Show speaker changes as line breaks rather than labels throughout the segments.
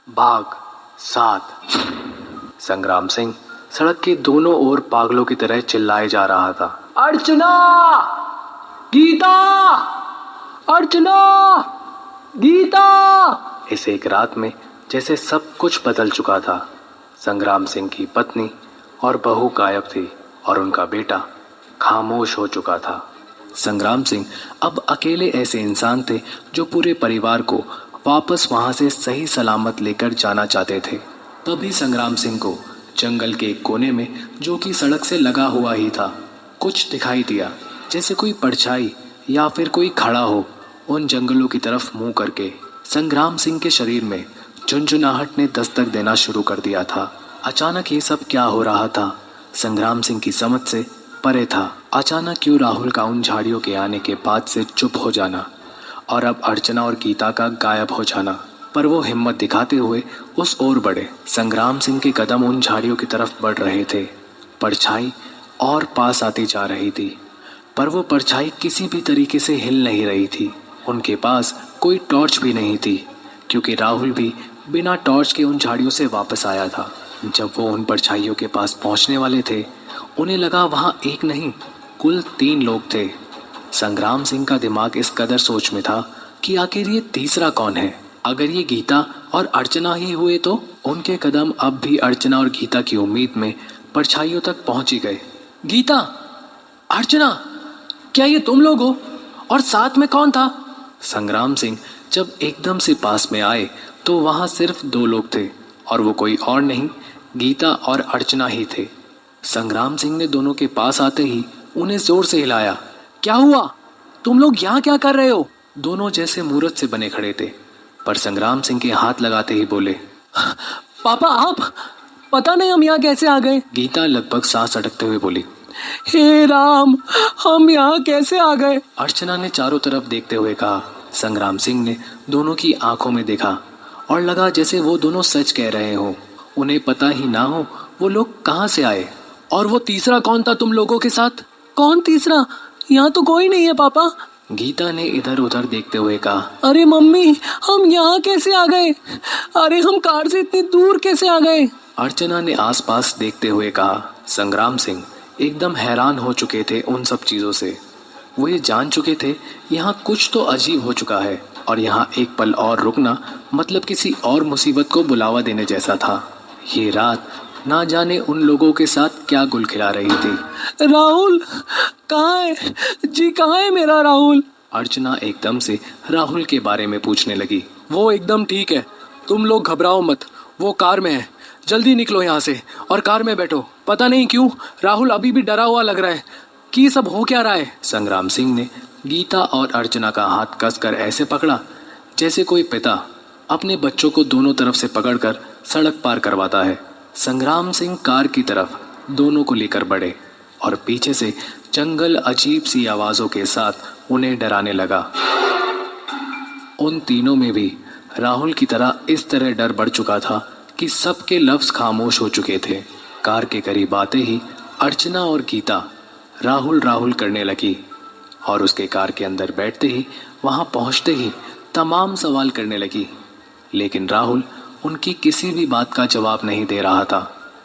भाग 7। संग्राम सिंह सड़क के दोनों ओर पागलों की तरह चिल्लाए जा रहा था।
अर्चना, गीता, अर्चना, गीता।
इस एक रात में जैसे सब कुछ बदल चुका था। संग्राम सिंह की पत्नी और बहू गायब थी और उनका बेटा खामोश हो चुका था। संग्राम सिंह अब अकेले ऐसे इंसान थे जो पूरे परिवार को वापस वहां से सही सलामत लेकर जाना चाहते थे। तभी संग्राम सिंह को जंगल के एक कोने में, जो कि सड़क से लगा हुआ ही था, कुछ दिखाई दिया, जैसे कोई परछाई या फिर कोई खड़ा हो उन जंगलों की तरफ मुंह करके। संग्राम सिंह के शरीर में झुंझुनाहट ने दस्तक देना शुरू कर दिया था। अचानक ये सब क्या हो रहा था, संग्राम सिंह की समझ से परे था। अचानक क्यों राहुल का उन झाड़ियों के आने के बाद से चुप हो जाना और अब अर्चना और गीता का गायब हो जाना। पर वो हिम्मत दिखाते हुए उस ओर बढ़े। संग्राम सिंह के कदम उन झाड़ियों की तरफ बढ़ रहे थे। परछाई और पास आती जा रही थी, पर वो परछाई किसी भी तरीके से हिल नहीं रही थी। उनके पास कोई टॉर्च भी नहीं थी, क्योंकि राहुल भी बिना टॉर्च के उन झाड़ियों से वापस आया था। जब वो उन परछाइयों के पास पहुंचने वाले थे, उन्हें लगा वहां एक नहीं, कुल 3 लोग थे। संग्राम सिंह का दिमाग इस कदर सोच में था कि आखिर ये तीसरा कौन है। अगर ये गीता और अर्चना ही हुए तो? उनके कदम अब भी अर्चना और गीता की उम्मीद में परछाइयों तक पहुंच ही गए।
गीता, अर्चना, क्या ये तुम लोग हो? और साथ में कौन था?
संग्राम सिंह जब एकदम से पास में आए तो वहां सिर्फ 2 लोग थे, और वो कोई और नहीं, गीता और अर्चना ही थे। संग्राम सिंह ने दोनों के पास आते ही उन्हें जोर से हिलाया।
क्या हुआ? तुम लोग यहाँ क्या कर रहे हो?
दोनों जैसे मूर्त से बने खड़े थे, पर संग्राम सिंह के हाथ लगाते ही बोले,
पापा आप, पता नहीं हम यहाँ कैसे आ गए।
गीता लगभग सांस अटकते हुए बोली,
हे राम, हम यहाँ कैसे आ गए?
अर्चना ने चारों तरफ देखते हुए कहा। संग्राम सिंह ने दोनों की आंखों में देखा और लगा जैसे वो दोनों सच कह रहे हो। उन्हें पता ही ना हो वो लोग कहाँ से आए।
और वो तीसरा कौन था तुम लोगों के साथ? कौन तीसरा? यहाँ तो कोई नहीं है पापा।
गीता ने इधर उधर देखते हुए कहा।
अरे मम्मी, हम यहाँ कैसे आ गए? अरे हम कार से इतनी दूर कैसे आ गए?
अर्चना ने आसपास देखते हुए कहा। संग्राम सिंह एकदम हैरान हो चुके थे उन सब चीजों से। वो ये जान चुके थे यहाँ कुछ तो अजीब हो चुका है, और यहाँ एक पल और रुकना मतलब किसी और मुसीबत को बुलावा देने जैसा था। ये रात ना जाने उन लोगों के साथ क्या गुल खिला रही थी।
राहुल कहाँ है जी? कहाँ है मेरा राहुल?
अर्चना एकदम से राहुल के बारे में पूछने लगी।
वो एकदम ठीक है, तुम लोग घबराओ मत, वो कार में है। जल्दी निकलो यहाँ से और कार में बैठो। पता नहीं क्यों राहुल अभी भी डरा हुआ लग रहा है कि सब हो क्या रहा है।
संग्राम सिंह ने गीता और अर्चना का हाथ कसकर ऐसे पकड़ा जैसे कोई पिता अपने बच्चों को दोनों तरफ से पकड़कर सड़क पार करवाता है। संग्राम सिंह कार की तरफ दोनों को लेकर बढ़े और पीछे से जंगल अजीब सी आवाजों के साथ उन्हें डराने लगा। उन तीनों में भी राहुल की तरह इस तरह डर बढ़ चुका था कि सबके लफ्ज खामोश हो चुके थे। कार के करीब आते ही अर्चना और गीता राहुल राहुल करने लगी, और उसके कार के अंदर बैठते ही, वहां पहुंचते ही तमाम सवाल करने लगी। लेकिन राहुल उनकी किसी भी बात का जवाब नहीं दे रहा था।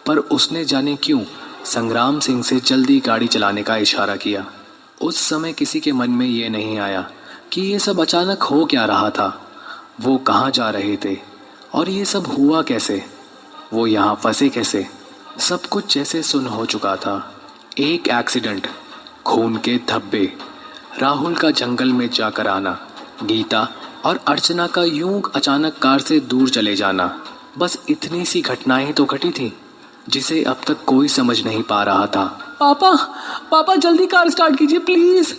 पर उसने जाने क्यों संग्राम सिंह से जल्दी गाड़ी चलाने का इशारा किया। उस समय किसी के मन में ये नहीं आया कि ये सब अचानक हो क्या रहा था। वो कहाँ जा रहे थे और ये सब हुआ कैसे? वो यहाँ फंसे कैसे? सब कुछ जैसे सुन्न हो चुका था। एक एक्सीडेंट, खून के धब्बे, राहुल का जंगल में जाकर आना, गीता और अर्चना का यूं अचानक कार से दूर चले जाना। बस इतनी सी घटनाएं तो घटी थी जिसे अब तक कोई समझ नहीं पा रहा था।
पापा, पापा जल्दी कार स्टार्ट कीजिए प्लीज।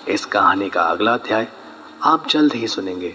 इस कहानी का अगला अध्याय आप जल्द ही सुनेंगे।